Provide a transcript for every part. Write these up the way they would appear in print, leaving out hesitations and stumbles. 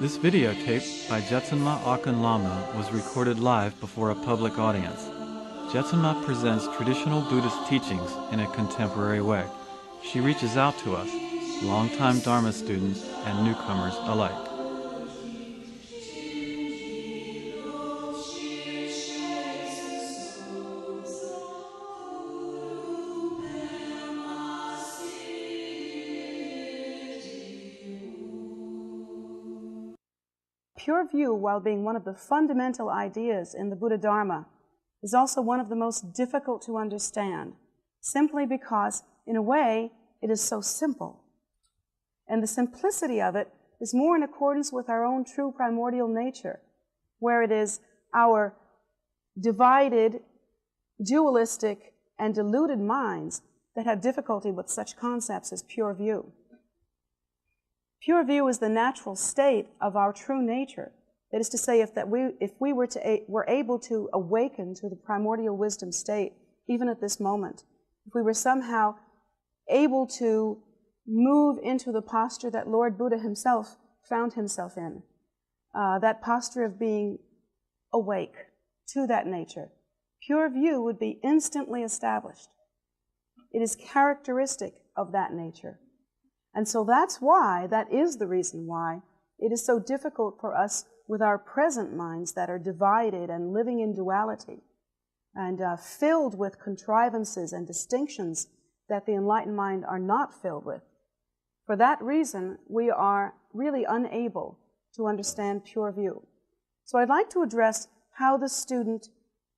This videotape by Jetsunma Lama was recorded live before a public audience. Jetsunma presents traditional Buddhist teachings in a contemporary way. She reaches out to us, longtime Dharma students and newcomers alike. Pure view, while being one of the fundamental ideas in the Buddha Dharma, is also one of the most difficult to understand, simply because, in a way, it is so simple. And the simplicity of it is more in accordance with our own true primordial nature, where it is our divided, dualistic, and deluded minds that have difficulty with such concepts as pure view. Pure view is the natural state of our true nature. That is to say, if we were able to awaken to the primordial wisdom state, even at this moment, if we were somehow able to move into the posture that Lord Buddha himself found himself in, that posture of being awake to that nature, pure view would be instantly established. It is characteristic of that nature. And so that is the reason why it is so difficult for us with our present minds that are divided and living in duality and filled with contrivances and distinctions that the enlightened mind are not filled with. For that reason, we are really unable to understand pure view. So I'd like to address how the student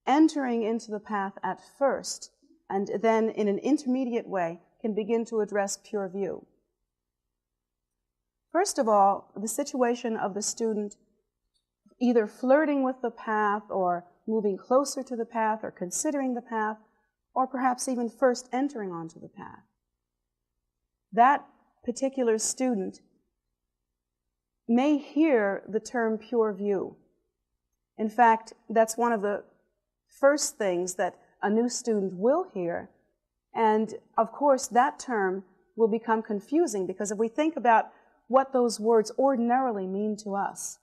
entering into the path at first and then in an intermediate way can begin to address pure view. First of all, the situation of the student either flirting with the path or moving closer to the path or considering the path or perhaps even first entering onto the path. That particular student may hear the term pure view. In fact, that's one of the first things that a new student will hear. And of course, that term will become confusing because if we think about what those words ordinarily mean to us,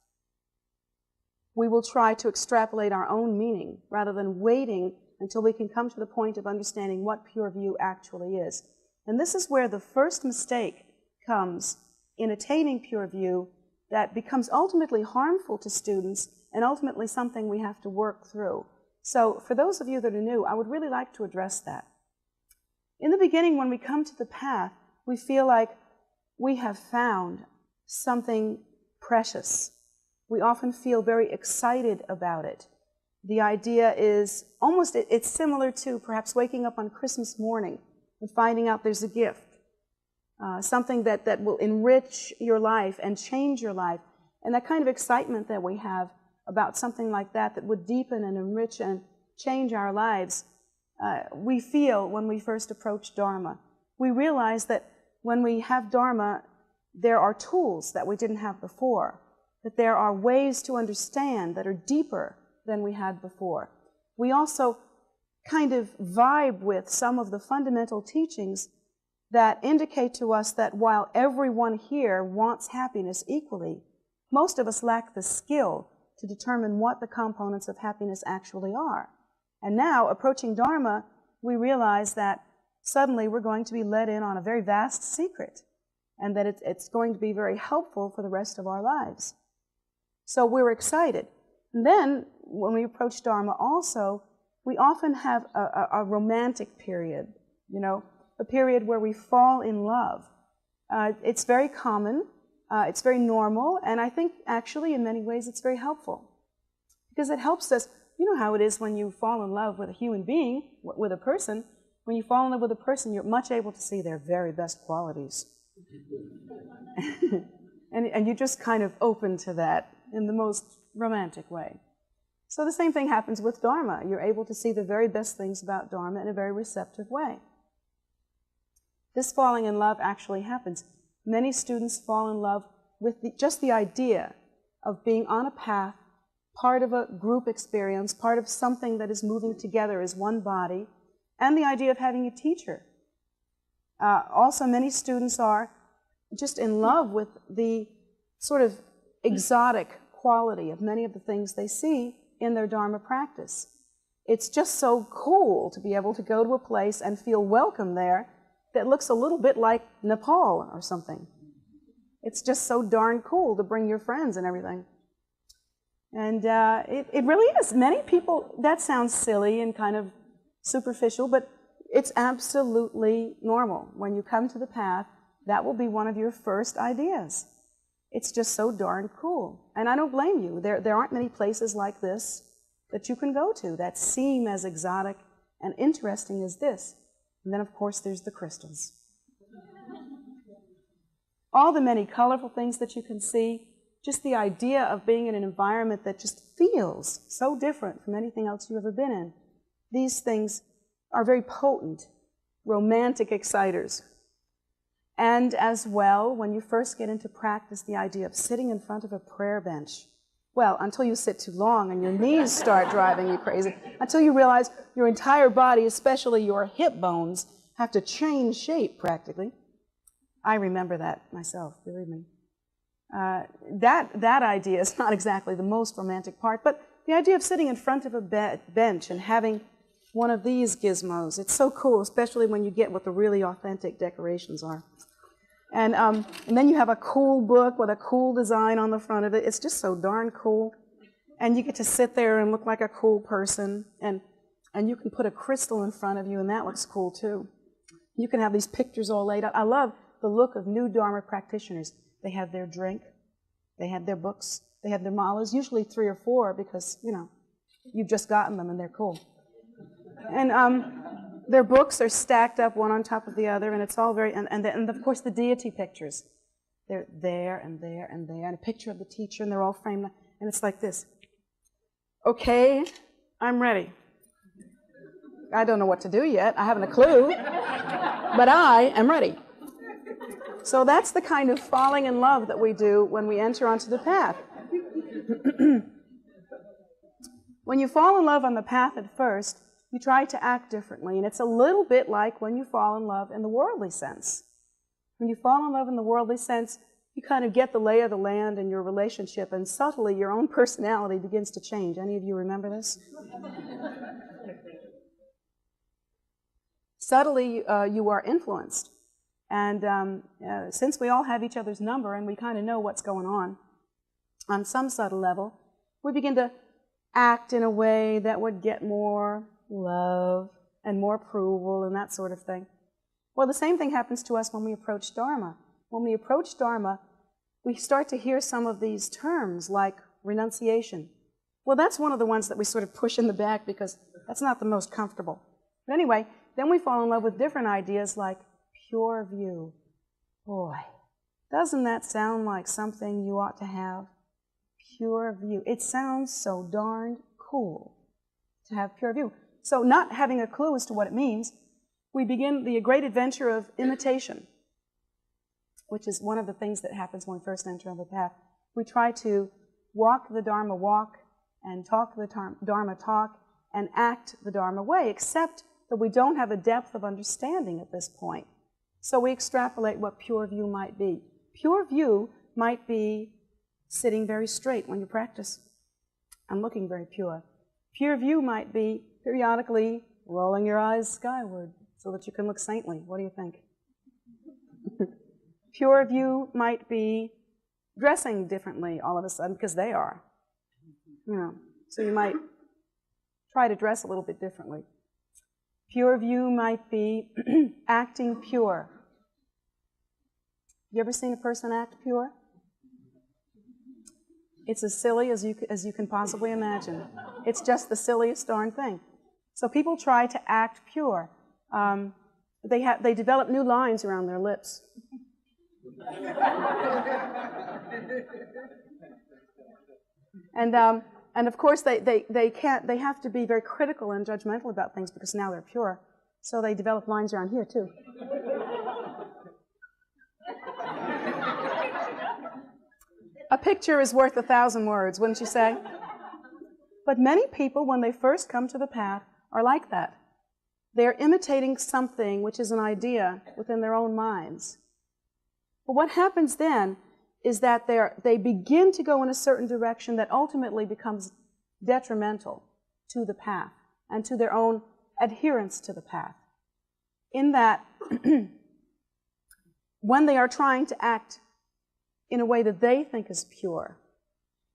we will try to extrapolate our own meaning rather than waiting until we can come to the point of understanding what pure view actually is. And this is where the first mistake comes in attaining pure view that becomes ultimately harmful to students and ultimately something we have to work through. So for those of you that are new, I would really like to address that. In the beginning, when we come to the path, we feel like we have found something precious. We often feel very excited about it. The idea is almost, it's similar to perhaps waking up on Christmas morning and finding out there's a gift, something that will enrich your life and change your life. And that kind of excitement that we have about something like that would deepen and enrich and change our lives, we feel when we first approach Dharma. We realize that when we have Dharma, there are tools that we didn't have before, that there are ways to understand that are deeper than we had before. We also kind of vibe with some of the fundamental teachings that indicate to us that while everyone here wants happiness equally, most of us lack the skill to determine what the components of happiness actually are. And now, approaching Dharma, we realize that suddenly we're going to be let in on a very vast secret, and that it's going to be very helpful for the rest of our lives. So we're excited. And then, when we approach Dharma also, we often have a romantic period, a period where we fall in love. It's very common, it's very normal, and I think actually in many ways it's very helpful. Because it helps us, you know how it is when you fall in love with a human being, with a person. When you fall in love with a person, you're much able to see their very best qualities. and you're just kind of open to that in the most romantic way. So the same thing happens with Dharma. You're able to see the very best things about Dharma in a very receptive way. This falling in love actually happens. Many students fall in love with just the idea of being on a path, part of a group experience, part of something that is moving together as one body, and the idea of having a teacher. Also, many students are just in love with the sort of exotic quality of many of the things they see in their Dharma practice. It's just so cool to be able to go to a place and feel welcome there that looks a little bit like Nepal or something. It's just so darn cool to bring your friends and everything. And it really is. Many people, that sounds silly and kind of superficial, but it's absolutely normal. When you come to the path, that will be one of your first ideas. It's just so darn cool. And I don't blame you. There aren't many places like this that you can go to that seem as exotic and interesting as this. And then, of course, there's the crystals. All the many colorful things that you can see, just the idea of being in an environment that just feels so different from anything else you've ever been in. These things are very potent, romantic exciters. And as well, when you first get into practice, the idea of sitting in front of a prayer bench. Well, until you sit too long and your knees start driving you crazy, until you realize your entire body, especially your hip bones, have to change shape practically. I remember that myself, believe me. That idea is not exactly the most romantic part, but the idea of sitting in front of a bench and having one of these gizmos, it's so cool, especially when you get what the really authentic decorations are. And then you have a cool book with a cool design on the front of it. It's just so darn cool. And you get to sit there and look like a cool person. And you can put a crystal in front of you, and that looks cool too. You can have these pictures all laid out. I love the look of new Dharma practitioners. They have their drink, they have their books, they have their malas, usually 3 or 4 because, you know, you've just gotten them and they're cool. And their books are stacked up one on top of the other, and it's all very, and of course the deity pictures. They're there and there and there, and a picture of the teacher, and they're all framed, and it's like this. Okay, I'm ready. I don't know what to do yet, I haven't a clue, but I am ready. So that's the kind of falling in love that we do when we enter onto the path. When you fall in love on the path at first, you try to act differently, and it's a little bit like when you fall in love in the worldly sense. When you fall in love in the worldly sense, you kind of get the lay of the land in your relationship, and subtly your own personality begins to change. Any of you remember this? Subtly, you are influenced. And since we all have each other's number and we kind of know what's going on some subtle level, we begin to act in a way that would get more love and more approval and that sort of thing. Well, the same thing happens to us when we approach Dharma. When we approach Dharma, we start to hear some of these terms like renunciation. Well, that's one of the ones that we sort of push in the back because that's not the most comfortable. But anyway, then we fall in love with different ideas like pure view. Boy, doesn't that sound like something you ought to have? Pure view. It sounds so darn cool to have pure view. So not having a clue as to what it means, we begin the great adventure of imitation, which is one of the things that happens when we first enter on the path. We try to walk the Dharma walk and talk the Dharma talk and act the Dharma way, except that we don't have a depth of understanding at this point. So we extrapolate what pure view might be. Pure view might be sitting very straight when you practice and looking very pure. Pure view might be periodically rolling your eyes skyward so that you can look saintly. What do you think? Pure view might be dressing differently all of a sudden, because they are. You know, so you might try to dress a little bit differently. Pure view might be acting pure. You ever seen a person act pure? It's as silly as you can possibly imagine. It's just the silliest darn thing. So people try to act pure. They develop new lines around their lips. And of course they have to be very critical and judgmental about things because now they're pure. So they develop lines around here too. A picture is worth 1,000 words, wouldn't you say? But many people, when they first come to the path, are like that. They're imitating something which is an idea within their own minds. But what happens then is that they begin to go in a certain direction that ultimately becomes detrimental to the path and to their own adherence to the path. In that, when they are trying to act in a way that they think is pure,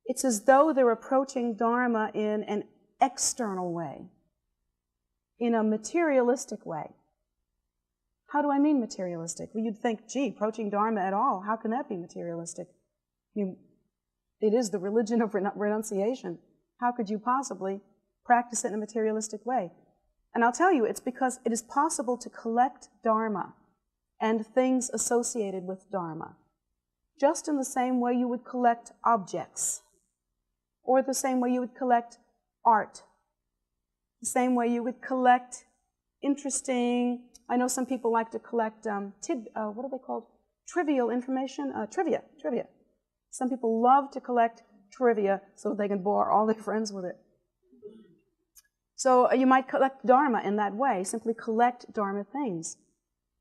it's as though they're approaching Dharma in an external way, in a materialistic way. How do I mean materialistic? Well, you'd think, gee, approaching Dharma at all, how can that be materialistic? It is the religion of renunciation. How could you possibly practice it in a materialistic way? And I'll tell you, it's because it is possible to collect Dharma and things associated with Dharma, just in the same way you would collect objects, or the same way you would collect art, the same way you would collect interesting, I know some people like to collect, what are they called? Trivial information? Trivia. Some people love to collect trivia so they can bore all their friends with it. So you might collect Dharma in that way, simply collect Dharma things.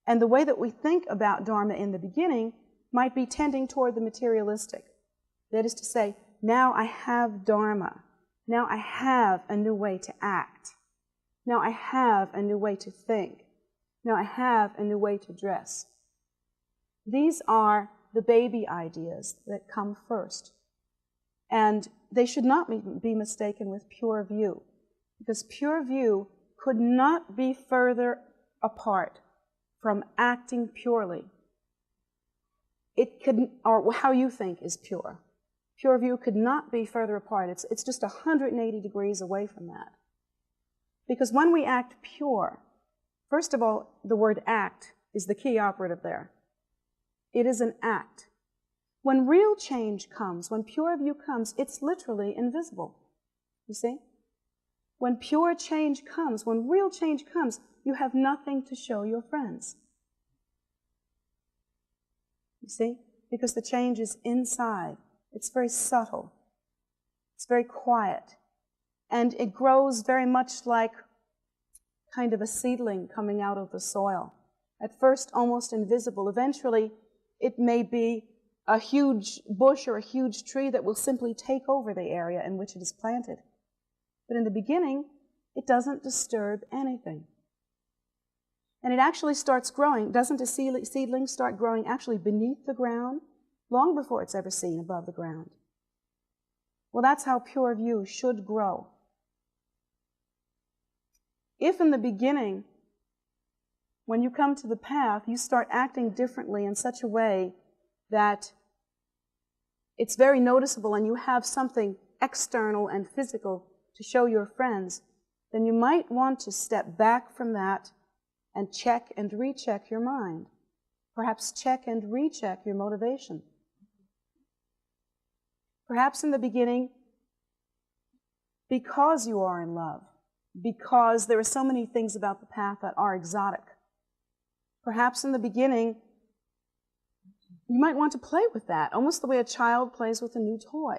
And the way that we think about Dharma in the beginning might be tending toward the materialistic. That is to say, now I have Dharma. Now I have a new way to act. Now I have a new way to think. Now I have a new way to dress. These are the baby ideas that come first. And they should not be mistaken with pure view, because pure view could not be further apart from acting purely. It could, or how you think is pure. Pure view could not be further apart. It's just 180 degrees away from that. Because when we act pure, first of all, the word act is the key operative there. It is an act. When real change comes, when pure view comes, it's literally invisible. You see? When pure change comes, when real change comes, you have nothing to show your friends. You see? Because the change is inside. It's very subtle. It's very quiet. And it grows very much like kind of a seedling coming out of the soil. At first, almost invisible. Eventually, it may be a huge bush or a huge tree that will simply take over the area in which it is planted. But in the beginning, it doesn't disturb anything. And it actually starts growing. Doesn't a seedling start growing actually beneath the ground, long before it's ever seen above the ground? Well, that's how pure view should grow. If in the beginning, when you come to the path, you start acting differently in such a way that it's very noticeable and you have something external and physical to show your friends, then you might want to step back from that and check and recheck your mind. Perhaps check and recheck your motivation. Perhaps in the beginning, because you are in love, because there are so many things about the path that are exotic, perhaps in the beginning, you might want to play with that, almost the way a child plays with a new toy.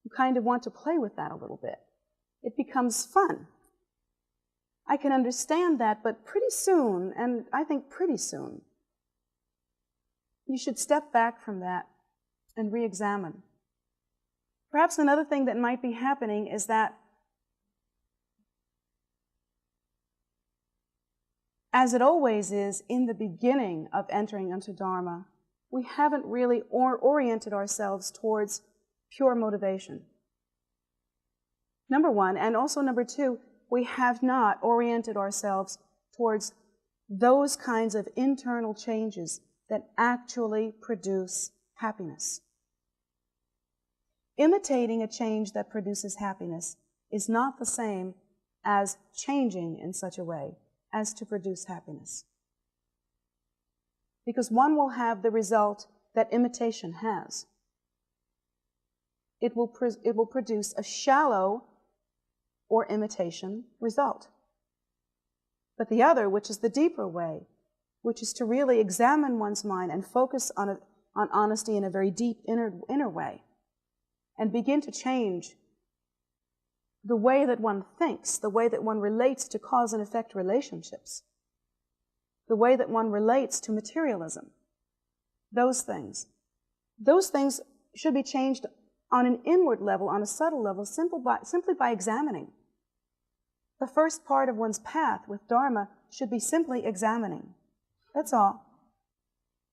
You kind of want to play with that a little bit. It becomes fun. I can understand that, but pretty soon, and I think pretty soon, you should step back from that and re-examine. Perhaps another thing that might be happening is that as it always is in the beginning of entering into Dharma, we haven't really oriented ourselves towards pure motivation. Number one, and also number two, we have not oriented ourselves towards those kinds of internal changes that actually produce happiness. Imitating a change that produces happiness is not the same as changing in such a way as to produce happiness. Because one will have the result that imitation has. It will produce a shallow or imitation result. But the other, which is the deeper way, which is to really examine one's mind and focus on honesty in a very deep inner way, and begin to change the way that one thinks, the way that one relates to cause and effect relationships, the way that one relates to materialism, those things. Those things should be changed on an inward level, on a subtle level, simply by examining. The first part of one's path with Dharma should be simply examining. That's all.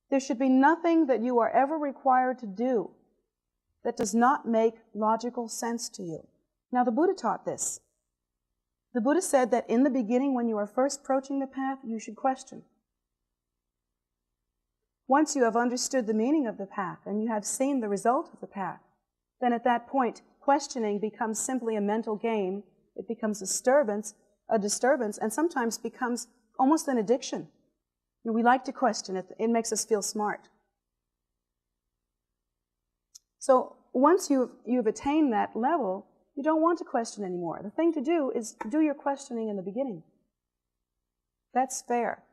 There should be nothing that you are ever required to do that does not make logical sense to you. Now, the Buddha taught this. The Buddha said that in the beginning, when you are first approaching the path, you should question. Once you have understood the meaning of the path and you have seen the result of the path, then at that point, questioning becomes simply a mental game. It becomes a disturbance, and sometimes becomes almost an addiction. We like to question it. It makes us feel smart. So once you've attained that level, you don't want to question anymore. The thing to do is do your questioning in the beginning. That's fair.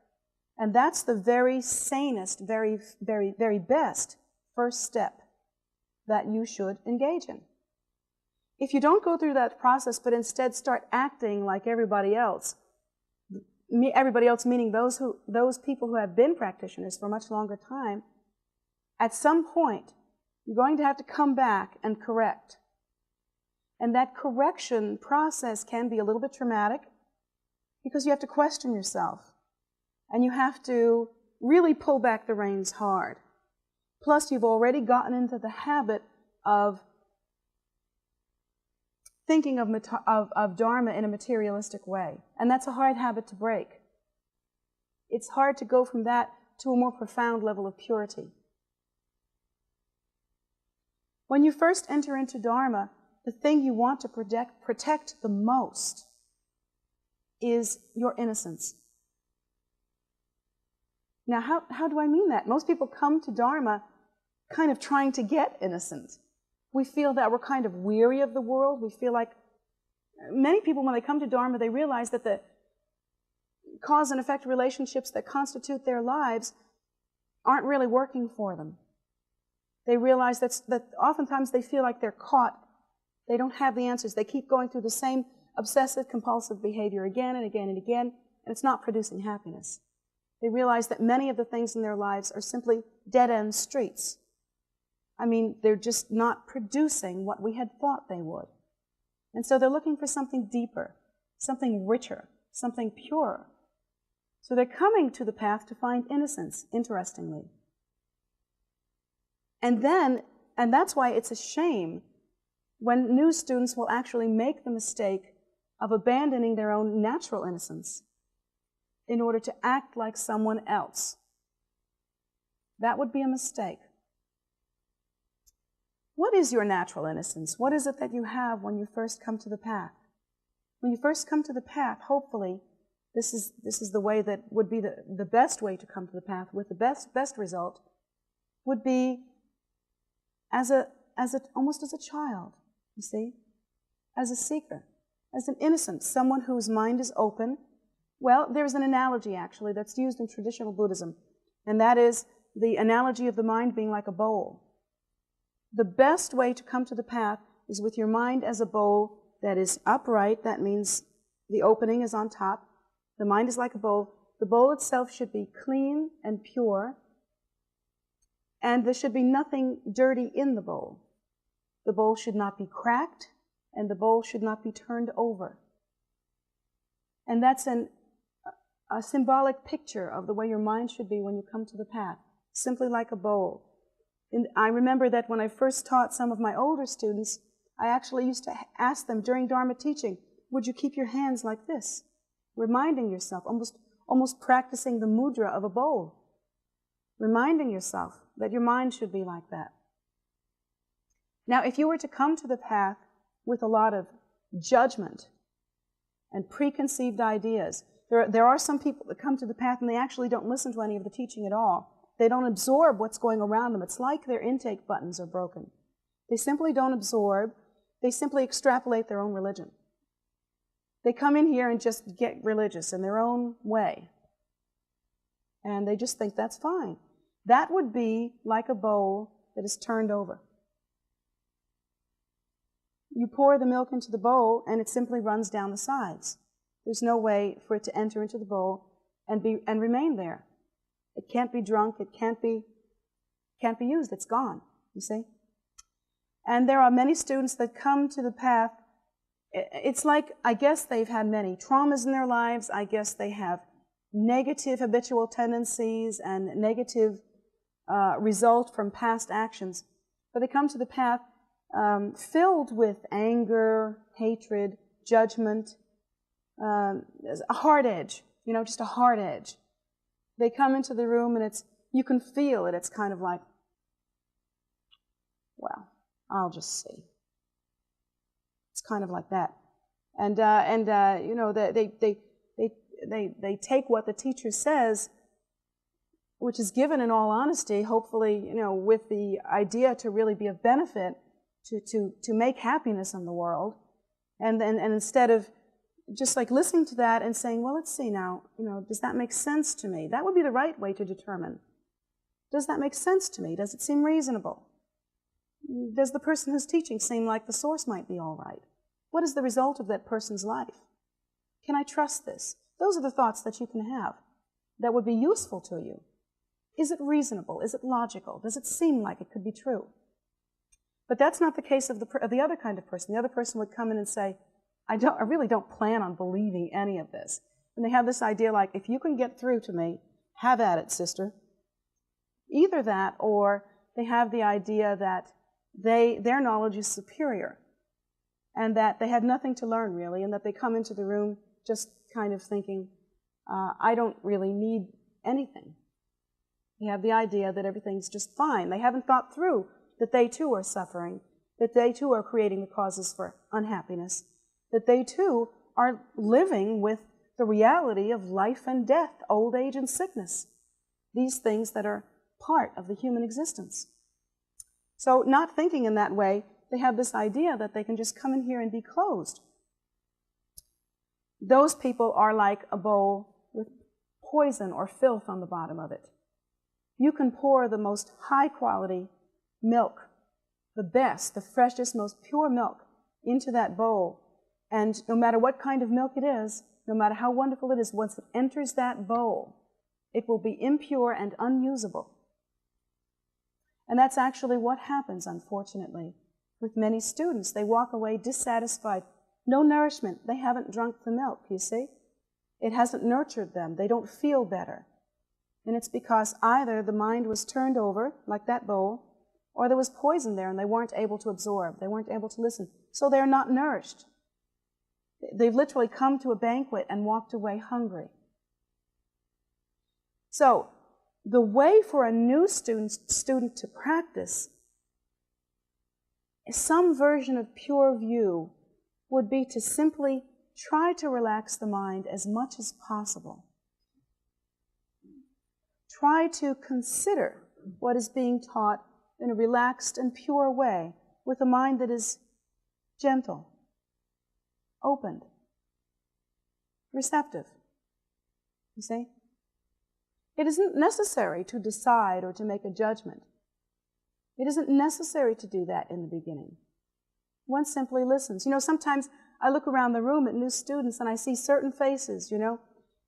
And that's the very sanest, very, very, very best first step that you should engage in. If you don't go through that process, but instead start acting like everybody else meaning those people who have been practitioners for a much longer time, at some point, you're going to have to come back and correct. And that correction process can be a little bit traumatic because you have to question yourself. And you have to really pull back the reins hard. Plus, you've already gotten into the habit of thinking of Dharma in a materialistic way. And that's a hard habit to break. It's hard to go from that to a more profound level of purity. When you first enter into Dharma, the thing you want to protect the most is your innocence. Now, how do I mean that? Most people come to Dharma kind of trying to get innocent. We feel that we're kind of weary of the world. We feel like many people, when they come to Dharma, they realize that the cause and effect relationships that constitute their lives aren't really working for them. They realize that oftentimes they feel like they're caught. They don't have the answers. They keep going through the same obsessive compulsive behavior again and again and again, and it's not producing happiness. They realize that many of the things in their lives are simply dead-end streets. I mean, they're just not producing what we had thought they would. And so they're looking for something deeper, something richer, something purer. So they're coming to the path to find innocence, interestingly. And that's why it's a shame when new students will actually make the mistake of abandoning their own natural innocence in order to act like someone else. That would be a mistake. What is your natural innocence? What is it that you have when you first come to the path? When you first come to the path, hopefully, this is the way that would be the best way to come to the path with the best result, would be almost as a child, you see, as a seeker, as an innocent, someone whose mind is open. Well, there's an analogy, actually, that's used in traditional Buddhism, and that is the analogy of the mind being like a bowl. The best way to come to the path is with your mind as a bowl that is upright. That means the opening is on top. The mind is like a bowl. The bowl itself should be clean and pure, and there should be nothing dirty in the bowl. The bowl should not be cracked, and the bowl should not be turned over. And that's a symbolic picture of the way your mind should be when you come to the path, simply like a bowl. And I remember that when I first taught some of my older students, I actually used to ask them during Dharma teaching, would you keep your hands like this? Reminding yourself, almost practicing the mudra of a bowl. Reminding yourself that your mind should be like that. Now, if you were to come to the path with a lot of judgment and preconceived ideas, there are some people that come to the path and they actually don't listen to any of the teaching at all. They don't absorb what's going around them. It's like their intake buttons are broken. They simply don't absorb. They simply extrapolate their own religion. They come in here and just get religious in their own way. And they just think that's fine. That would be like a bowl that is turned over. You pour the milk into the bowl and it simply runs down the sides. There's no way for it to enter into the bowl and remain there. It can't be drunk, it can't be used, it's gone. you see? And there are many students that come to the path. It's like, I guess they've had many traumas in their lives. I guess they have negative habitual tendencies and negative result from past actions. But they come to the path filled with anger, hatred, judgment, a hard edge, you know, just a hard edge. They come into the room and you can feel it. It's kind of like, well, I'll just see. It's kind of like that. And you know, they take what the teacher says, which is given in all honesty, hopefully, you know, with the idea to really be of benefit, to make happiness in the world. And instead of just like listening to that and saying, well, let's see now, you know, does that make sense to me? That would be the right way to determine. Does that make sense to me? Does it seem reasonable? Does the person who's teaching seem like the source might be all right? What is the result of that person's life? Can I trust this? Those are the thoughts that you can have that would be useful to you. Is it reasonable? Is it logical? Does it seem like it could be true? But that's not the case of the other kind of person. The other person would come in and say, I really don't plan on believing any of this. And they have this idea like, if you can get through to me, have at it, sister. Either that, or they have the idea that their knowledge is superior and that they have nothing to learn really, and that they come into the room just kind of thinking, I don't really need anything. They have the idea that everything's just fine. They haven't thought through that they too are suffering, that they too are creating the causes for unhappiness, that they too are living with the reality of life and death, old age and sickness, these things that are part of the human existence. So not thinking in that way, they have this idea that they can just come in here and be closed. Those people are like a bowl with poison or filth on the bottom of it. You can pour the most high-quality milk, the best, the freshest, most pure milk into that bowl, and no matter what kind of milk it is, no matter how wonderful it is, once it enters that bowl, it will be impure and unusable. And that's actually what happens, unfortunately, with many students. They walk away dissatisfied. No nourishment. They haven't drunk the milk, you see? It hasn't nurtured them. They don't feel better. And it's because either the mind was turned over, like that bowl, or there was poison there and they weren't able to absorb. They weren't able to listen. So they're not nourished. They've literally come to a banquet and walked away hungry. So the way for a new student to practice some version of pure view would be to simply try to relax the mind as much as possible. Try to consider what is being taught in a relaxed and pure way, with a mind that is gentle, opened, receptive. You see? It isn't necessary to decide or to make a judgment. It isn't necessary to do that in the beginning. One simply listens. You know, sometimes I look around the room at new students and I see certain faces, you know,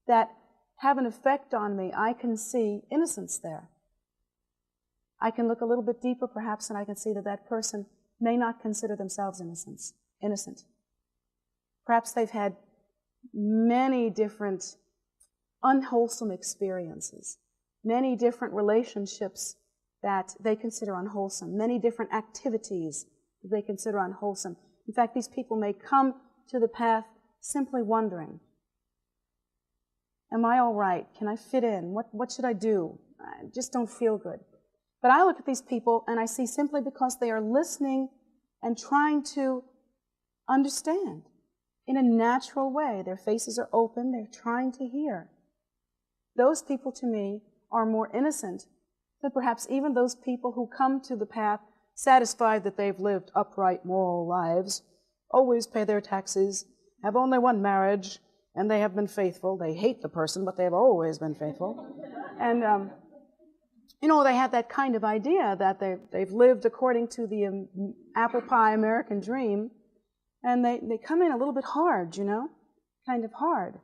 that have an effect on me. I can see innocence there. I can look a little bit deeper perhaps and I can see that that person may not consider themselves innocent. Perhaps they've had many different unwholesome experiences, many different relationships that they consider unwholesome, many different activities that they consider unwholesome. In fact, these people may come to the path simply wondering, am I all right? Can I fit in? What should I do? I just don't feel good. But I look at these people and I see simply because they are listening and trying to understand in a natural way. Their faces are open, they're trying to hear. Those people to me are more innocent than perhaps even those people who come to the path satisfied that they've lived upright, moral lives, always pay their taxes, have only one marriage, and they have been faithful. They hate the person, but they have always been faithful. And, you know, they have that kind of idea that they've lived according to the apple pie American dream, and they come in a little bit hard, you know, kind of hard,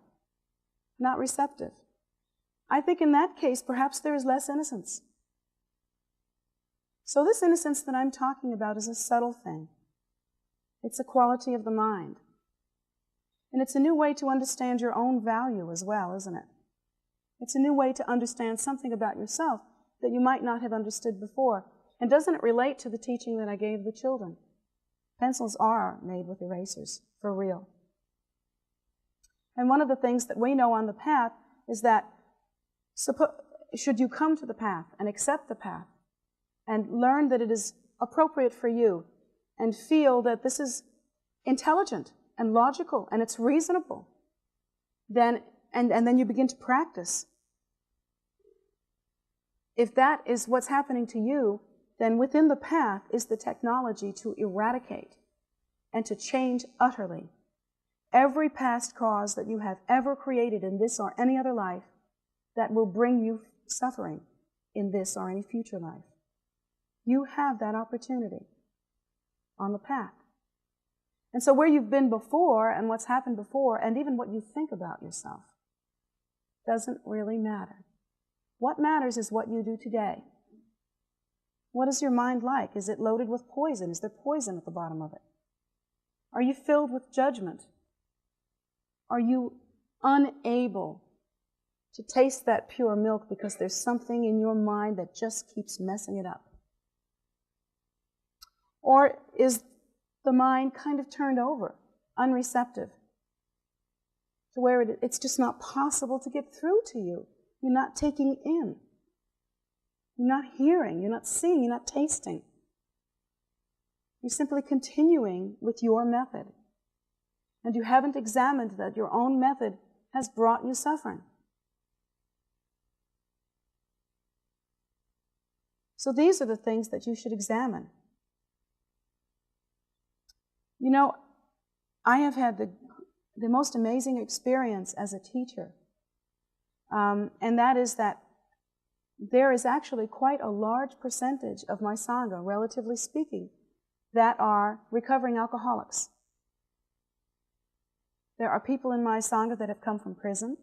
not receptive. I think in that case, perhaps there is less innocence. So this innocence that I'm talking about is a subtle thing. It's a quality of the mind. And it's a new way to understand your own value as well, isn't it? It's a new way to understand something about yourself that you might not have understood before. And doesn't it relate to the teaching that I gave the children? Pencils are made with erasers, for real. And one of the things that we know on the path is that should you come to the path and accept the path and learn that it is appropriate for you and feel that this is intelligent and logical and it's reasonable, then you begin to practice. If that is what's happening to you, then within the path is the technology to eradicate and to change utterly every past cause that you have ever created in this or any other life that will bring you suffering in this or any future life. You have that opportunity on the path. And so where you've been before and what's happened before and even what you think about yourself doesn't really matter. What matters is what you do today. What is your mind like? Is it loaded with poison? Is there poison at the bottom of it? Are you filled with judgment? Are you unable to taste that pure milk because there's something in your mind that just keeps messing it up? Or is the mind kind of turned over, unreceptive, to where it's just not possible to get through to you? You're not taking in. You're not hearing, you're not seeing, you're not tasting. You're simply continuing with your method. And you haven't examined that your own method has brought you suffering. So these are the things that you should examine. You know, I have had the most amazing experience as a teacher. And that is that there is actually quite a large percentage of my Sangha, relatively speaking, that are recovering alcoholics. There are people in my Sangha that have come from prison.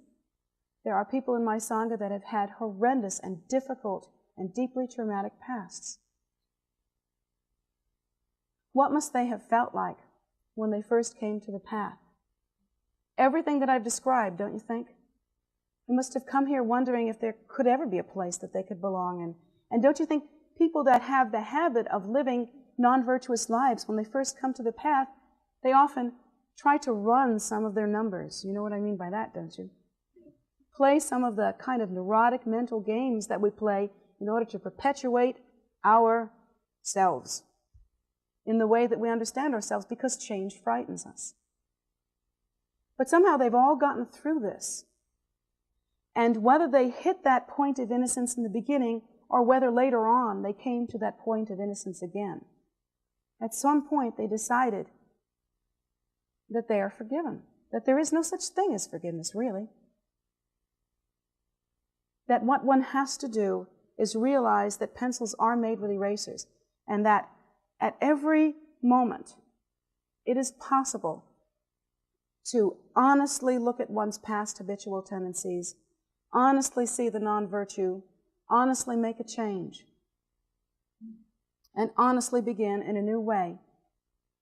There are people in my Sangha that have had horrendous and difficult and deeply traumatic pasts. What must they have felt like when they first came to the path? Everything that I've described, don't you think? They must have come here wondering if there could ever be a place that they could belong in. And don't you think people that have the habit of living non-virtuous lives, when they first come to the path, they often try to run some of their numbers. You know what I mean by that, don't you? Play some of the kind of neurotic mental games that we play in order to perpetuate ourselves in the way that we understand ourselves, because change frightens us. But somehow they've all gotten through this. And whether they hit that point of innocence in the beginning or whether later on they came to that point of innocence again, at some point they decided that they are forgiven, that there is no such thing as forgiveness, really. That what one has to do is realize that pencils are made with erasers, and that at every moment it is possible to honestly look at one's past habitual tendencies, honestly see the non-virtue, honestly make a change, and honestly begin in a new way.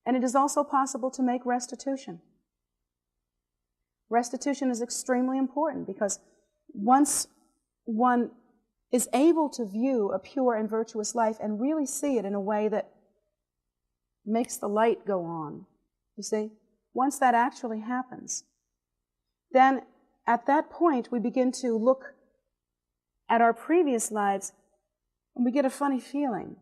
And it is also possible to make restitution. Restitution is extremely important, because once one is able to view a pure and virtuous life and really see it in a way that makes the light go on, you see, once that actually happens, then at that point we begin to look at our previous lives and we get a funny feeling.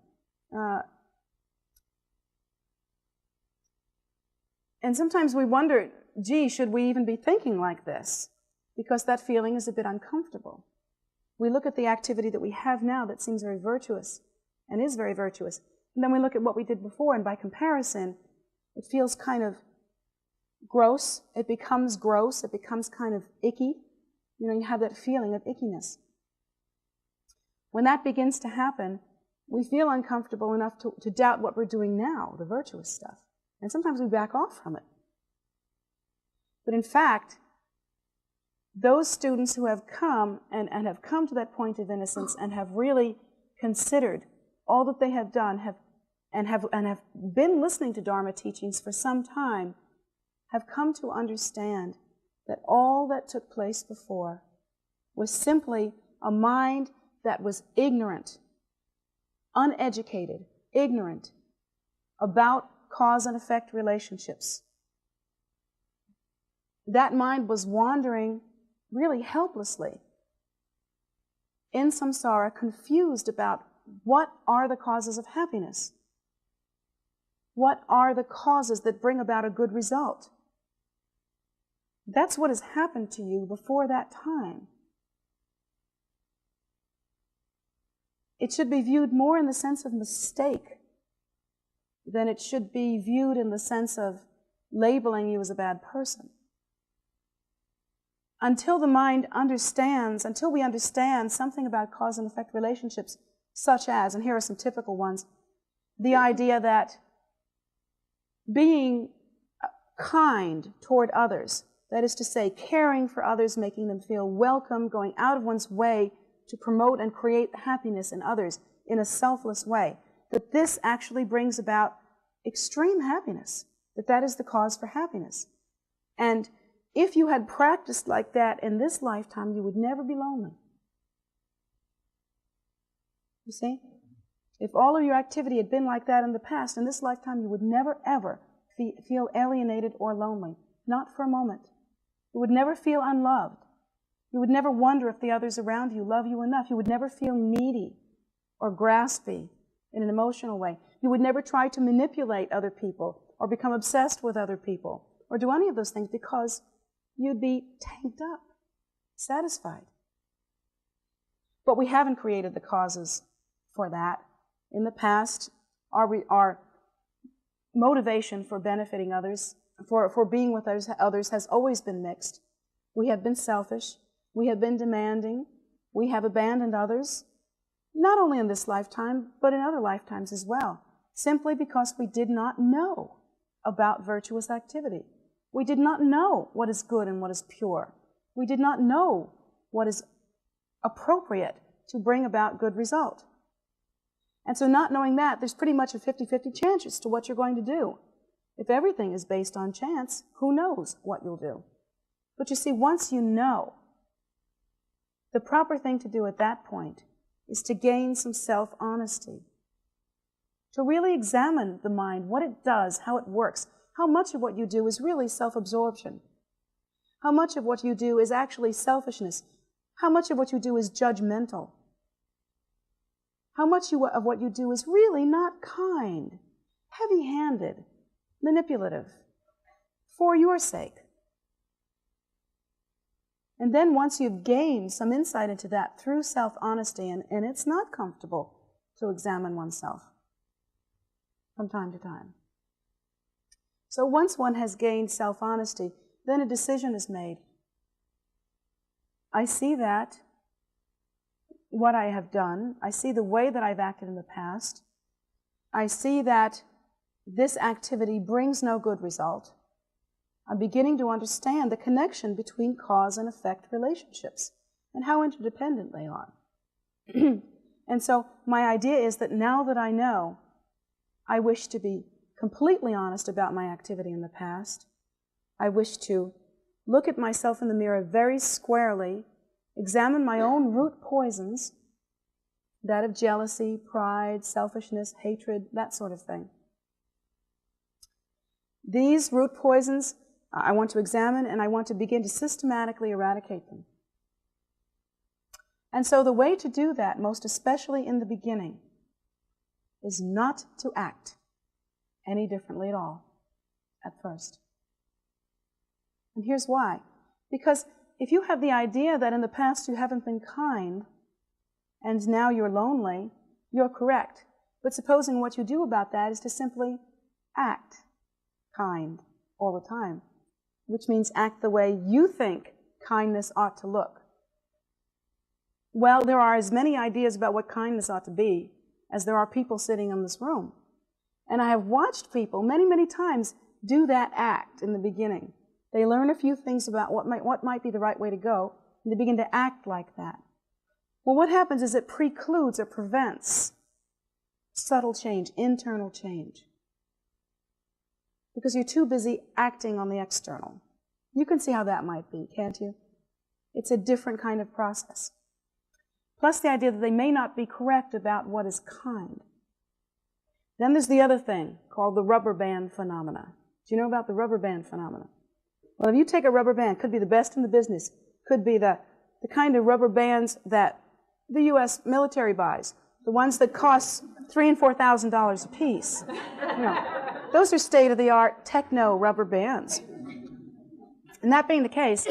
And sometimes we wonder, gee, should we even be thinking like this? Because that feeling is a bit uncomfortable. We look at the activity that we have now that seems very virtuous and is very virtuous, and then we look at what we did before, and by comparison, it feels kind of gross. It becomes gross. It becomes kind of icky. You know, you have that feeling of ickiness. When that begins to happen, we feel uncomfortable enough to doubt what we're doing now, the virtuous stuff. And sometimes we back off from it. But in fact, those students who have come and have come to that point of innocence and have really considered all that they have done have been listening to Dharma teachings for some time, have come to understand that all that took place before was simply a mind that was ignorant, uneducated, ignorant about cause and effect relationships. That mind was wandering really helplessly in samsara, confused about what are the causes of happiness. What are the causes that bring about a good result? That's what has happened to you before that time. It should be viewed more in the sense of mistake than it should be viewed in the sense of labeling you as a bad person. Until the mind understands, until we understand something about cause and effect relationships, such as, and here are some typical ones, the idea that being kind toward others, that is to say, caring for others, making them feel welcome, going out of one's way to promote and create happiness in others in a selfless way, that this actually brings about extreme happiness, that is the cause for happiness. And if you had practiced like that in this lifetime, you would never be lonely. You see? If all of your activity had been like that in the past, in this lifetime, you would never, ever feel alienated or lonely. Not for a moment. You would never feel unloved. You would never wonder if the others around you love you enough. You would never feel needy or graspy in an emotional way. You would never try to manipulate other people or become obsessed with other people or do any of those things, because you'd be tanked up, satisfied. But we haven't created the causes for that. In the past, our motivation for benefiting others, for being with others has always been mixed. We have been selfish. We have been demanding. We have abandoned others, not only in this lifetime, but in other lifetimes as well, simply because we did not know about virtuous activity. We did not know what is good and what is pure. We did not know what is appropriate to bring about good result. And so not knowing that, there's pretty much a 50-50 chance as to what you're going to do. If everything is based on chance, who knows what you'll do? But you see, once you know, the proper thing to do at that point is to gain some self-honesty, to really examine the mind, what it does, how it works, how much of what you do is really self-absorption, how much of what you do is actually selfishness, how much of what you do is judgmental, how much of what you do is really not kind, heavy-handed, manipulative, for your sake. And then once you've gained some insight into that through self-honesty, and it's not comfortable to examine oneself from time to time. So once one has gained self-honesty, then a decision is made. I see that what I have done, I see the way that I've acted in the past, I see that this activity brings no good result. I'm beginning to understand the connection between cause and effect relationships and how interdependent they are. And so my idea is that now that I know, I wish to be completely honest about my activity in the past. I wish to look at myself in the mirror very squarely, examine my own root poisons, that of jealousy, pride, selfishness, hatred, that sort of thing. These root poisons I want to examine, and I want to begin to systematically eradicate them. And so the way to do that, most especially in the beginning, is not to act any differently at all at first. And here's why. Because if you have the idea that in the past you haven't been kind, and now you're lonely, you're correct. But supposing what you do about that is to simply act kind all the time, which means act the way you think kindness ought to look. Well, there are as many ideas about what kindness ought to be as there are people sitting in this room. And I have watched people many, many times do that act in the beginning. They learn a few things about what might be the right way to go, and they begin to act like that. Well, what happens is it precludes or prevents subtle change, internal change. Because you're too busy acting on the external. You can see how that might be, can't you? It's a different kind of process. Plus the idea that they may not be correct about what is kind. Then there's the other thing called the rubber band phenomena. Do you know about the rubber band phenomena? Well, if you take a rubber band, could be the best in the business, could be the kind of rubber bands that the U.S. military buys, the ones that cost $3,000 and $4,000 a piece. You know, those are state-of-the-art techno rubber bands. And that being the case,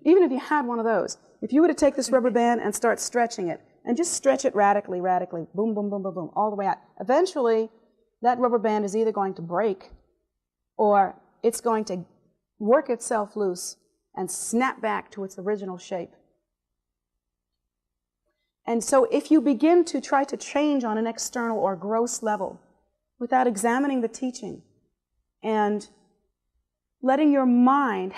even if you had one of those, if you were to take this rubber band and start stretching it, and just stretch it radically, boom, boom, boom, boom, boom, all the way out, eventually that rubber band is either going to break or it's going to work itself loose and snap back to its original shape. And so if you begin to try to change on an external or gross level without examining the teaching and letting your mind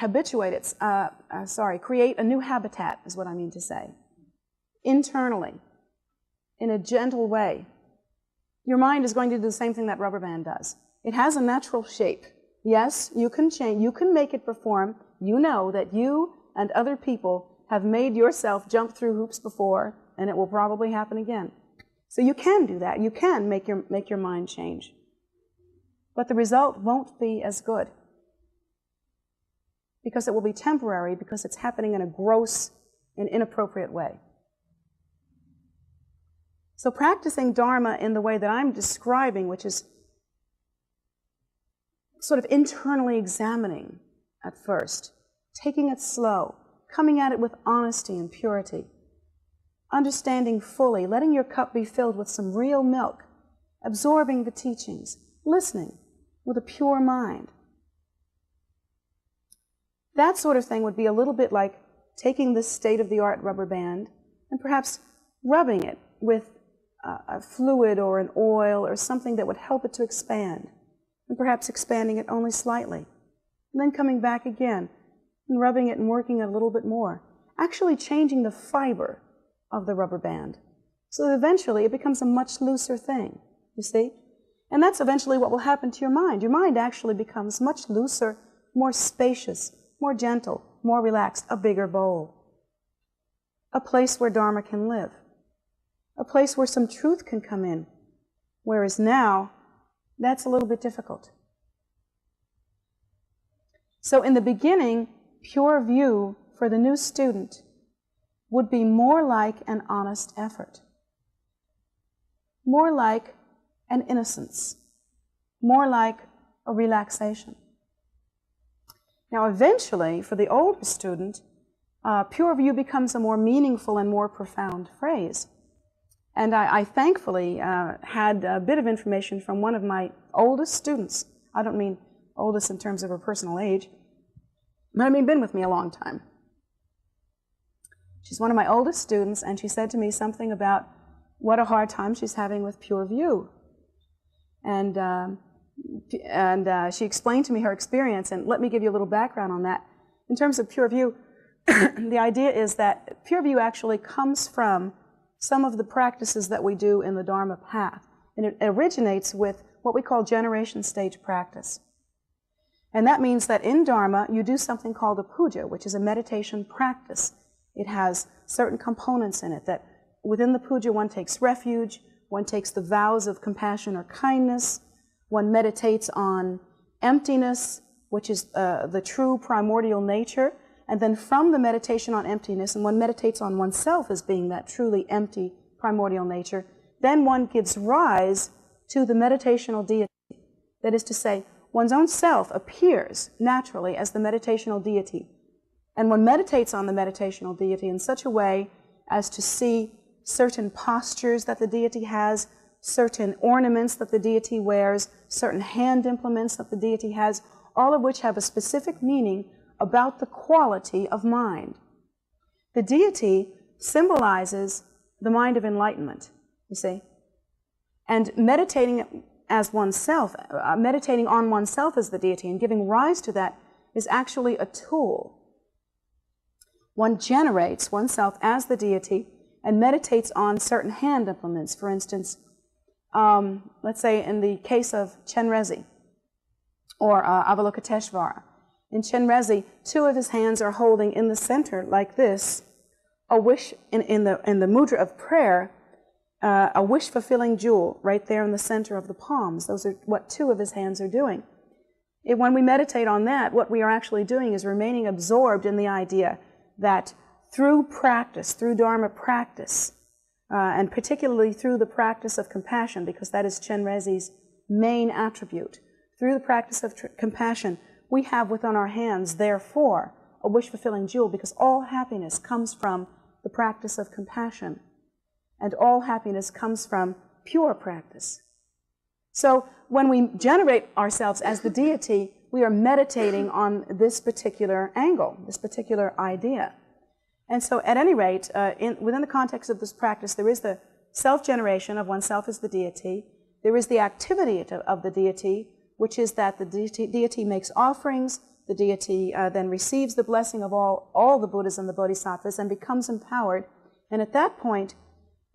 create a new habitat is what I mean to say, internally, in a gentle way, your mind is going to do the same thing that rubber band does. It has a natural shape. Yes, you can change, you can make it perform. You know that you and other people have made yourself jump through hoops before, and it will probably happen again. So you can do that. You can make your mind change. But the result won't be as good, because it will be temporary, because it's happening in a gross and inappropriate way. So practicing Dharma in the way that I'm describing, which is sort of internally examining at first, taking it slow, coming at it with honesty and purity, understanding fully, letting your cup be filled with some real milk, absorbing the teachings, listening with a pure mind. That sort of thing would be a little bit like taking this state-of-the-art rubber band and perhaps rubbing it with a fluid or an oil or something that would help it to expand, and perhaps expanding it only slightly, and then coming back again and rubbing it and working it a little bit more, actually changing the fiber of the rubber band so that eventually it becomes a much looser thing, you see? And that's eventually what will happen to your mind. Your mind actually becomes much looser, more spacious, more gentle, more relaxed, a bigger bowl, a place where Dharma can live, a place where some truth can come in, whereas now that's a little bit difficult. So in the beginning, pure view for the new student would be more like an honest effort, more like an innocence, more like a relaxation. Now eventually, for the older student, pure view becomes a more meaningful and more profound phrase. And I thankfully had a bit of information from one of my oldest students. I don't mean oldest in terms of her personal age, but I mean been with me a long time. She's one of my oldest students, and she said to me something about what a hard time she's having with pure view. And she explained to me her experience, and let me give you a little background on that. In terms of pure view, the idea is that pure view actually comes from some of the practices that we do in the Dharma path. And it originates with what we call generation stage practice. And that means that in Dharma, you do something called a puja, which is a meditation practice. It has certain components in it that within the puja one takes refuge, one takes the vows of compassion or kindness, one meditates on emptiness, which is the true primordial nature, and then from the meditation on emptiness, and one meditates on oneself as being that truly empty primordial nature, then one gives rise to the meditational deity. That is to say, one's own self appears naturally as the meditational deity. And one meditates on the meditational deity in such a way as to see certain postures that the deity has, certain ornaments that the deity wears, certain hand implements that the deity has, all of which have a specific meaning about the quality of mind. The deity symbolizes the mind of enlightenment, you see. And meditating as oneself, meditating on oneself as the deity and giving rise to that is actually a tool. One generates oneself as the deity and meditates on certain hand implements. For instance, let's say in the case of Chenrezig or Avalokiteshvara. In Chenrezig, two of his hands are holding in the center like this, a wish in the mudra of prayer, a wish-fulfilling jewel right there in the center of the palms. Those are what two of his hands are doing. When we meditate on that, what we are actually doing is remaining absorbed in the idea that through practice, through Dharma practice, and particularly through the practice of compassion, because that is Chenrezig's main attribute, through the practice of compassion, we have within our hands, therefore, a wish-fulfilling jewel, because all happiness comes from the practice of compassion, and all happiness comes from pure practice. So when we generate ourselves as the deity, we are meditating on this particular angle, this particular idea. And so at any rate, within the context of this practice, there is the self-generation of oneself as the deity. There is the activity of the deity, which is that the deity makes offerings, the deity then receives the blessing of all the Buddhas and the Bodhisattvas and becomes empowered. And at that point,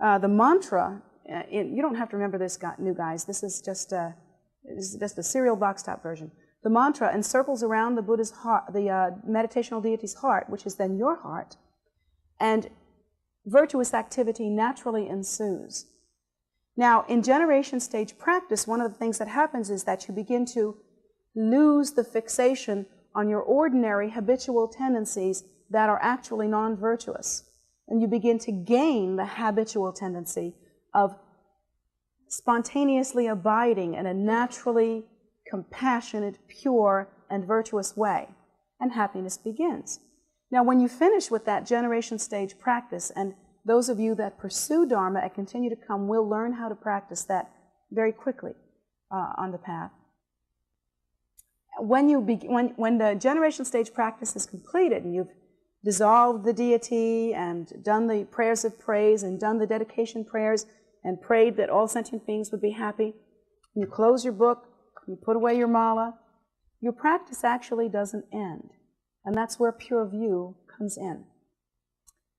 the mantra, you don't have to remember this, new guys, this is just a serial box top version. The mantra encircles around the Buddha's heart, the meditational deity's heart, which is then your heart, and virtuous activity naturally ensues. Now, in generation stage practice, one of the things that happens is that you begin to lose the fixation on your ordinary habitual tendencies that are actually non-virtuous. And you begin to gain the habitual tendency of spontaneously abiding in a naturally compassionate, pure, and virtuous way. And happiness begins. Now, when you finish with that generation stage practice, and those of you that pursue Dharma and continue to come will learn how to practice that very quickly on the path. When the generation stage practice is completed and you've dissolved the deity and done the prayers of praise and done the dedication prayers and prayed that all sentient beings would be happy, you close your book, you put away your mala, your practice actually doesn't end. And that's where pure view comes in.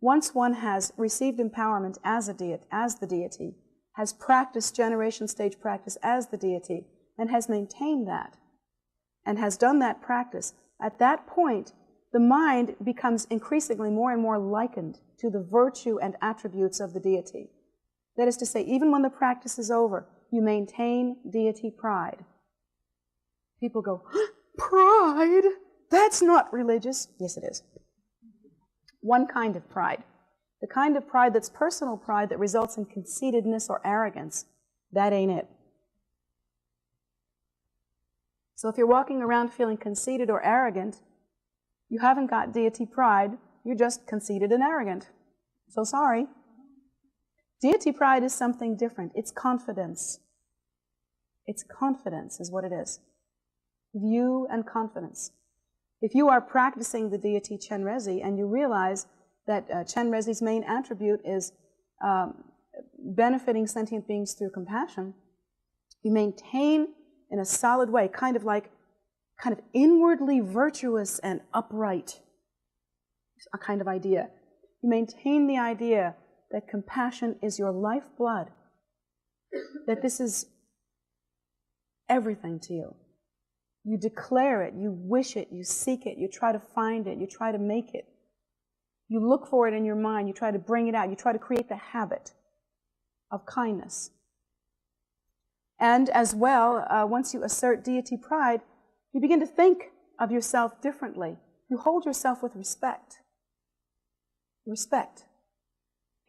Once one has received empowerment as the deity, has practiced generation stage practice as the deity, and has maintained that, and has done that practice, at that point, the mind becomes increasingly more and more likened to the virtue and attributes of the deity. That is to say, even when the practice is over, you maintain deity pride. People go, pride? That's not religious. Yes, it is. One kind of pride. The kind of pride that's personal pride that results in conceitedness or arrogance. That ain't it. So if you're walking around feeling conceited or arrogant, you haven't got deity pride, you're just conceited and arrogant. So sorry. Deity pride is something different. It's confidence. It's confidence is what it is. View and confidence. If you are practicing the deity Chenrezig and you realize that Chenrezig's main attribute is benefiting sentient beings through compassion, you maintain in a solid way, kind of inwardly virtuous and upright, a kind of idea. You maintain the idea that compassion is your lifeblood, that this is everything to you. You declare it, you wish it, you seek it, you try to find it, you try to make it. You look for it in your mind, you try to bring it out, you try to create the habit of kindness. And as well, once you assert deity pride, you begin to think of yourself differently. You hold yourself with respect. Respect.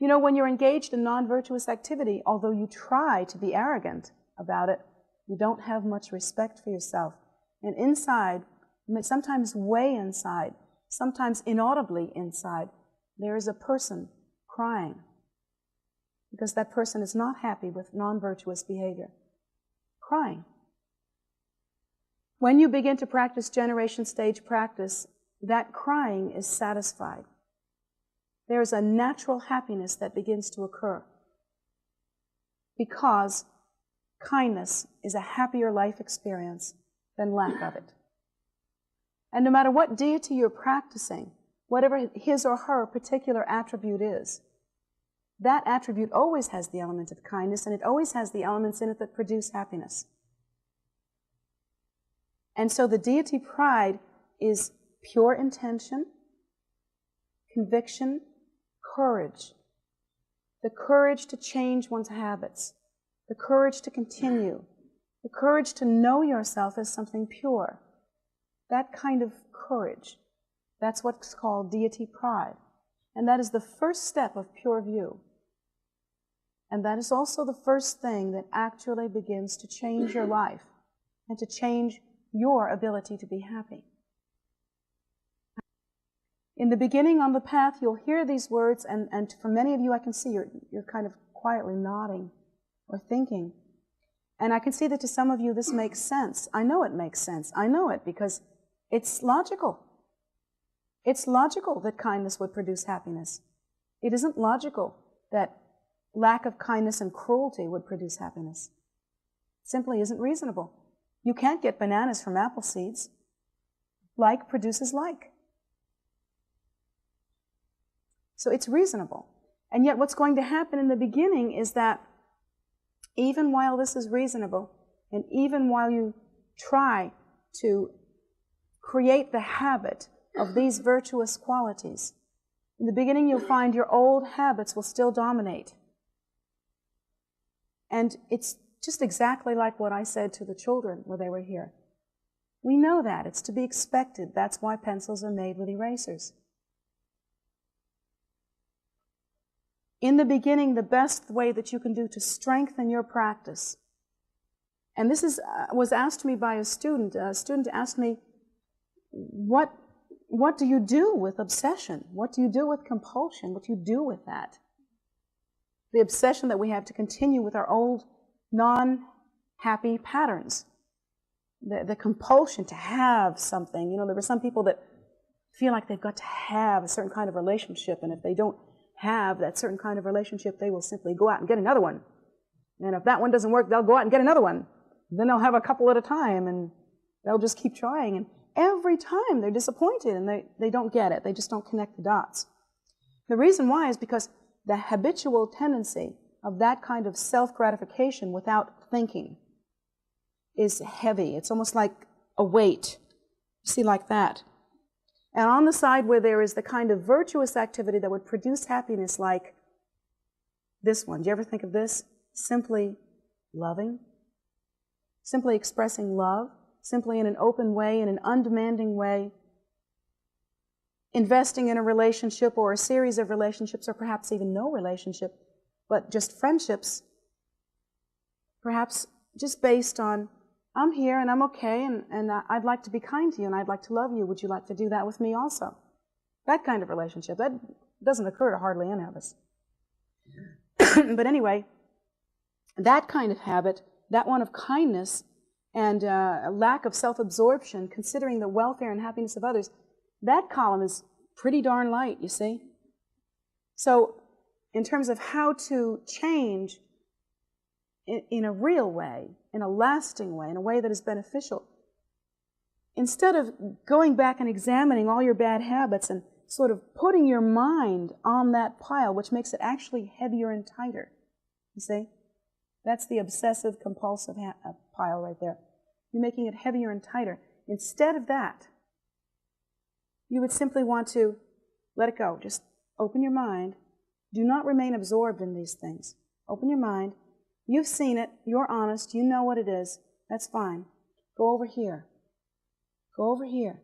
You know, when you're engaged in non-virtuous activity, although you try to be arrogant about it, you don't have much respect for yourself. And inside, sometimes way inside, sometimes inaudibly inside, there is a person crying because that person is not happy with non-virtuous behavior. Crying. When you begin to practice generation stage practice, that crying is satisfied. There is a natural happiness that begins to occur because kindness is a happier life experience than lack of it. And no matter what deity you're practicing, whatever his or her particular attribute is, that attribute always has the element of kindness, and it always has the elements in it that produce happiness. And so the deity pride is pure intention, conviction, courage. The courage to change one's habits, the courage to continue, the courage to know yourself as something pure. That kind of courage, that's what's called deity pride. And that is the first step of pure view. And that is also the first thing that actually begins to change your life and to change your ability to be happy. In the beginning on the path, you'll hear these words, and for many of you, I can see you're kind of quietly nodding or thinking. And I can see that to some of you this makes sense. I know it makes sense. I know it because it's logical. It's logical that kindness would produce happiness. It isn't logical that lack of kindness and cruelty would produce happiness. It simply isn't reasonable. You can't get bananas from apple seeds. Like produces like. So it's reasonable. And yet what's going to happen in the beginning is that even while this is reasonable, and even while you try to create the habit of these virtuous qualities, in the beginning you'll find your old habits will still dominate. And it's just exactly like what I said to the children when they were here. We know that. It's to be expected. That's why pencils are made with erasers. In the beginning, the best way that you can do to strengthen your practice, and this was asked me by a student. A student asked me, what do you do with obsession? What do you do with compulsion? What do you do with that? The obsession that we have to continue with our old, non-happy patterns. The compulsion to have something. You know, there were some people that feel like they've got to have a certain kind of relationship, and if they don't have that certain kind of relationship, they will simply go out and get another one. And if that one doesn't work, they'll go out and get another one. Then they'll have a couple at a time, and they'll just keep trying. And every time they're disappointed, and they don't get it. They just don't connect the dots. The reason why is because the habitual tendency of that kind of self-gratification without thinking is heavy. It's almost like a weight. You see, like that. And on the side where there is the kind of virtuous activity that would produce happiness, like this one. Do you ever think of this? Simply loving. Simply expressing love. Simply in an open way, in an undemanding way. Investing in a relationship or a series of relationships, or perhaps even no relationship, but just friendships. Perhaps just based on, I'm here and I'm okay, and I'd like to be kind to you and I'd like to love you. Would you like to do that with me also? That kind of relationship. That doesn't occur to hardly any of us. But anyway, that kind of habit, that one of kindness and a lack of self-absorption, considering the welfare and happiness of others, that column is pretty darn light, you see. So in terms of how to change in a real way, in a lasting way, in a way that is beneficial, instead of going back and examining all your bad habits and sort of putting your mind on that pile, which makes it actually heavier and tighter, you see? That's the obsessive compulsive pile right there. You're making it heavier and tighter. Instead of that, you would simply want to let it go. Just open your mind. Do not remain absorbed in these things. Open your mind. You've seen it. You're honest. You know what it is. That's fine. Go over here. Go over here.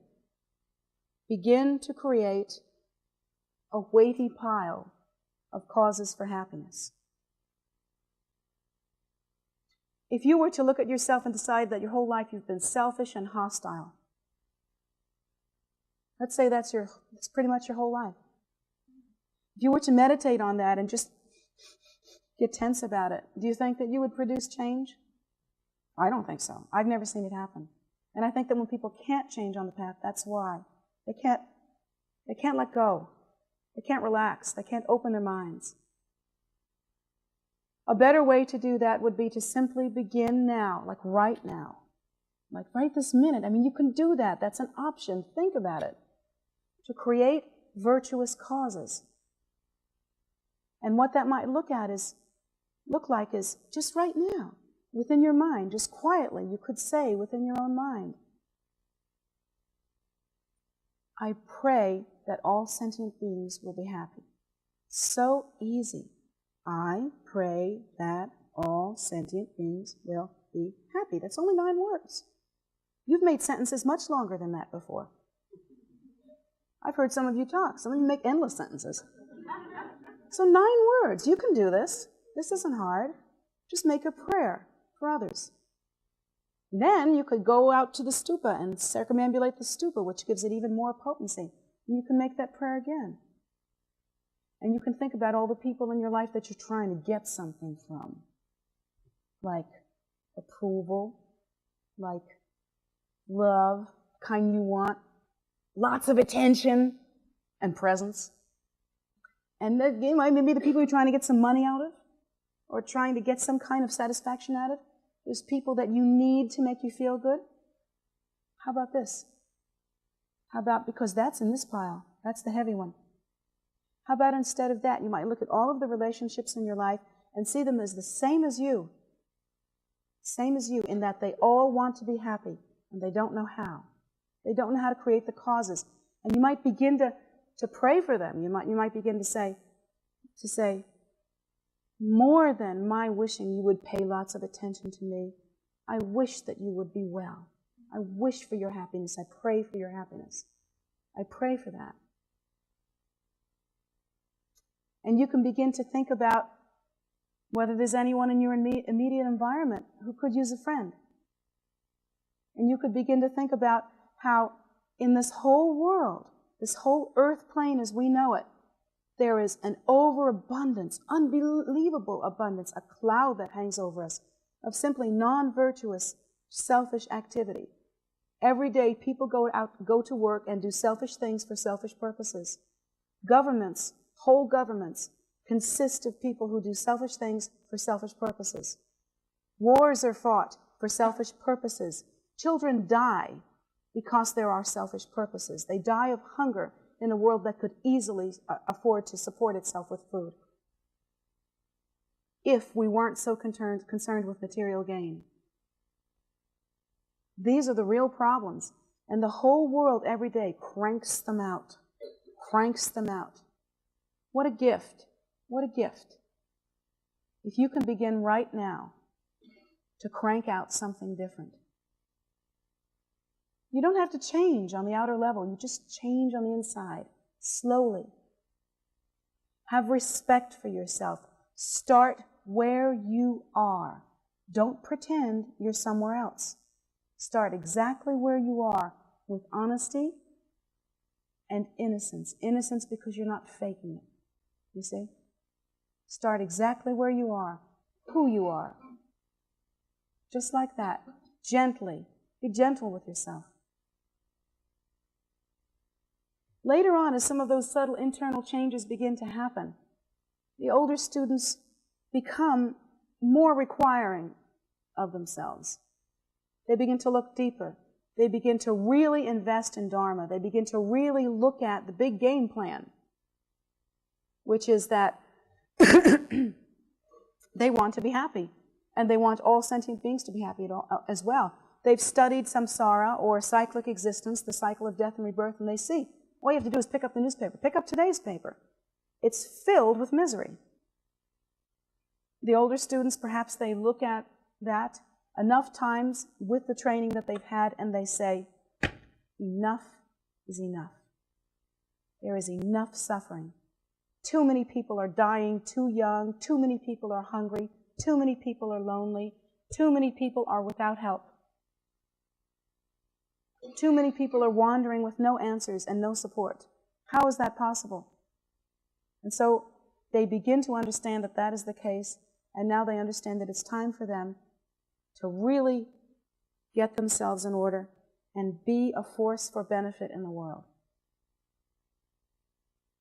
Begin to create a weighty pile of causes for happiness. If you were to look at yourself and decide that your whole life you've been selfish and hostile, let's say that's pretty much your whole life. If you were to meditate on that and just get tense about it, do you think that you would produce change? I don't think so. I've never seen it happen. And I think that when people can't change on the path, that's why. They can't let go. They can't relax. They can't open their minds. A better way to do that would be to simply begin now, like right now. Like right this minute. I mean, you can do that. That's an option. Think about it. To create virtuous causes. And what that might look like is just right now, within your mind, just quietly, you could say within your own mind, I pray that all sentient beings will be happy. So easy. I pray that all sentient beings will be happy. That's only 9 words. You've made sentences much longer than that before. I've heard some of you talk. Some of you make endless sentences. So 9 words. You can do this. This isn't hard. Just make a prayer for others. Then you could go out to the stupa and circumambulate the stupa, which gives it even more potency. And you can make that prayer again. And you can think about all the people in your life that you're trying to get something from. Like approval, like love, kind you want, lots of attention and presence. And it might be the people you're trying to get some money out of, or trying to get some kind of satisfaction out of. There's people that you need to make you feel good. How about this? How about, because that's in this pile, that's the heavy one. How about instead of that, you might look at all of the relationships in your life and see them as the same as you. Same as you, in that they all want to be happy, and they don't know how. They don't know how to create the causes. And you might begin to pray for them. You might begin to say, more than my wishing you would pay lots of attention to me, I wish that you would be well. I wish for your happiness. I pray for your happiness. I pray for that. And you can begin to think about whether there's anyone in your immediate environment who could use a friend. And you could begin to think about how in this whole world, this whole earth plane as we know it, there is an overabundance, unbelievable abundance, a cloud that hangs over us of simply non-virtuous, selfish activity. Every day people go to work and do selfish things for selfish purposes. Governments, whole governments, consist of people who do selfish things for selfish purposes. Wars are fought for selfish purposes. Children die because there are selfish purposes. They die of hunger in a world that could easily afford to support itself with food, if we weren't so concerned with material gain. These are the real problems, and the whole world every day cranks them out. Cranks them out. What a gift. What a gift. If you can begin right now to crank out something different. You don't have to change on the outer level. You just change on the inside, slowly. Have respect for yourself. Start where you are. Don't pretend you're somewhere else. Start exactly where you are, with honesty and innocence. Innocence because you're not faking it. You see? Start exactly where you are, who you are. Just like that. Gently. Be gentle with yourself. Later on, as some of those subtle internal changes begin to happen, the older students become more requiring of themselves. They begin to look deeper. They begin to really invest in Dharma. They begin to really look at the big game plan, which is that they want to be happy, and they want all sentient beings to be happy as well. They've studied samsara, or cyclic existence, the cycle of death and rebirth, and they see all you have to do is pick up the newspaper. Pick up today's paper. It's filled with misery. The older students, perhaps they look at that enough times with the training that they've had, and they say, enough is enough. There is enough suffering. Too many people are dying too young. Too many people are hungry. Too many people are lonely. Too many people are without help. Too many people are wandering with no answers and no support. How is that possible? And so they begin to understand that that is the case, and now they understand that it's time for them to really get themselves in order and be a force for benefit in the world.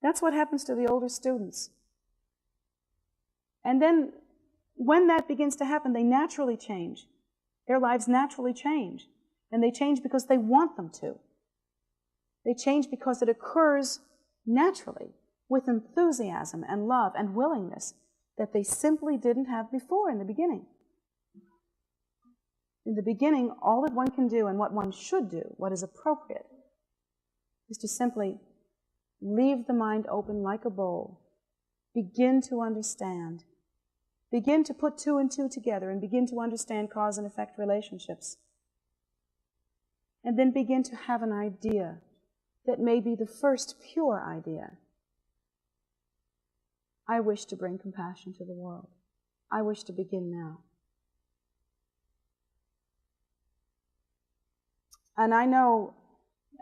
That's what happens to the older students. And then when that begins to happen, they naturally change. Their lives naturally change. And they change because they want them to. They change because it occurs naturally. with enthusiasm and love and willingness that they simply didn't have before in the beginning. In the beginning, all that one can do and what one should do, what is appropriate, is to simply leave the mind open like a bowl, begin to understand, begin to put two and two together and begin to understand cause and effect relationships, and then begin to have an idea that may be the first pure idea. I wish to bring compassion to the world. I wish to begin now. And I know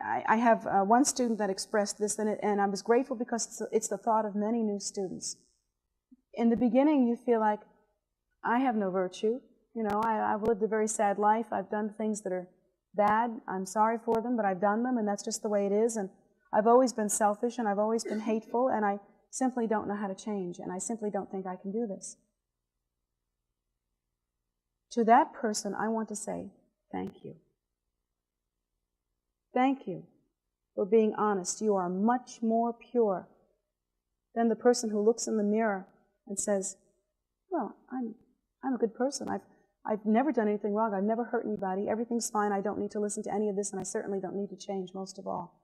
I have one student that expressed this, and I was grateful because it's the thought of many new students. In the beginning, you feel like, I have no virtue. You know, I've lived a very sad life. I've done things that are bad. I'm sorry for them, but I've done them, and that's just the way it is. And I've always been selfish, and I've always been hateful, and I simply don't know how to change, and I simply don't think I can do this. To that person, I want to say, thank you. Thank you for being honest. You are much more pure than the person who looks in the mirror and says, well, I'm a good person. I've never done anything wrong. I've never hurt anybody. Everything's fine. I don't need to listen to any of this, and I certainly don't need to change, most of all.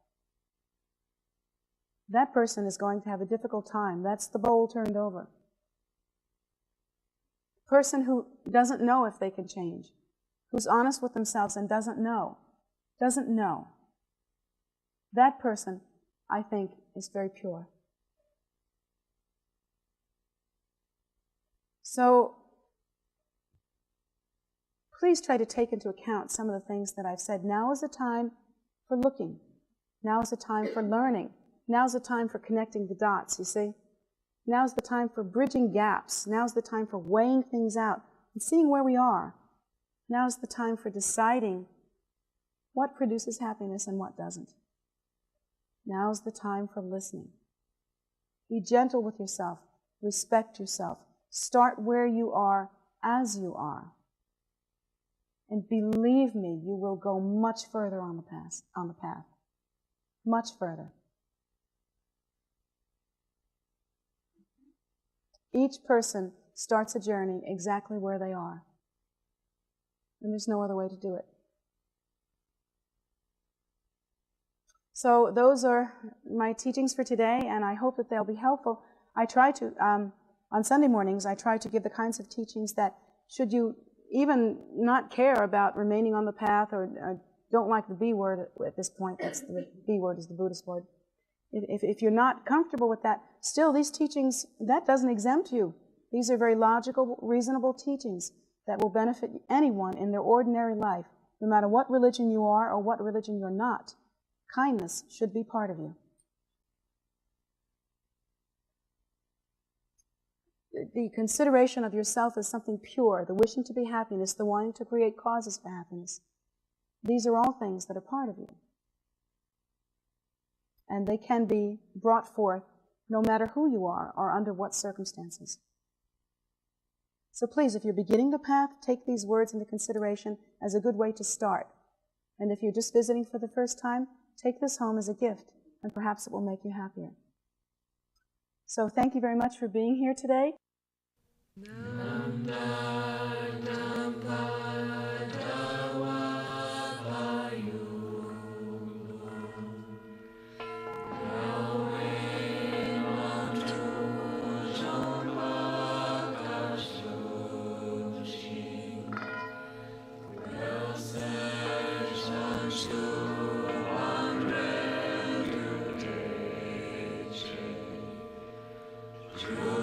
That person is going to have a difficult time. That's the bowl turned over. The person who doesn't know if they can change, who's honest with themselves and doesn't know. That person, I think, is very pure. So, please try to take into account some of the things that I've said. Now is the time for looking. Now is the time for learning. Now is the time for connecting the dots, you see? Now is the time for bridging gaps. Now is the time for weighing things out and seeing where we are. Now is the time for deciding what produces happiness and what doesn't. Now is the time for listening. Be gentle with yourself. Respect yourself. Start where you are as you are. And believe me, you will go much further on the path. Much further. Each person starts a journey exactly where they are. And there's no other way to do it. So those are my teachings for today, and I hope that they'll be helpful. I try to, on Sunday mornings, I try to give the kinds of teachings that, should you even not care about remaining on the path or don't like the B word at this point, that's the B word is the Buddhist word. If you're not comfortable with that, still these teachings, that doesn't exempt you. These are very logical, reasonable teachings that will benefit anyone in their ordinary life, no matter what religion you are or what religion you're not. Kindness should be part of you. The consideration of yourself as something pure, the wishing to be happiness, the wanting to create causes for happiness, these are all things that are part of you. And they can be brought forth no matter who you are or under what circumstances. So please, if you're beginning the path, take these words into consideration as a good way to start. And if you're just visiting for the first time, take this home as a gift, and perhaps it will make you happier. So thank you very much for being here today. True.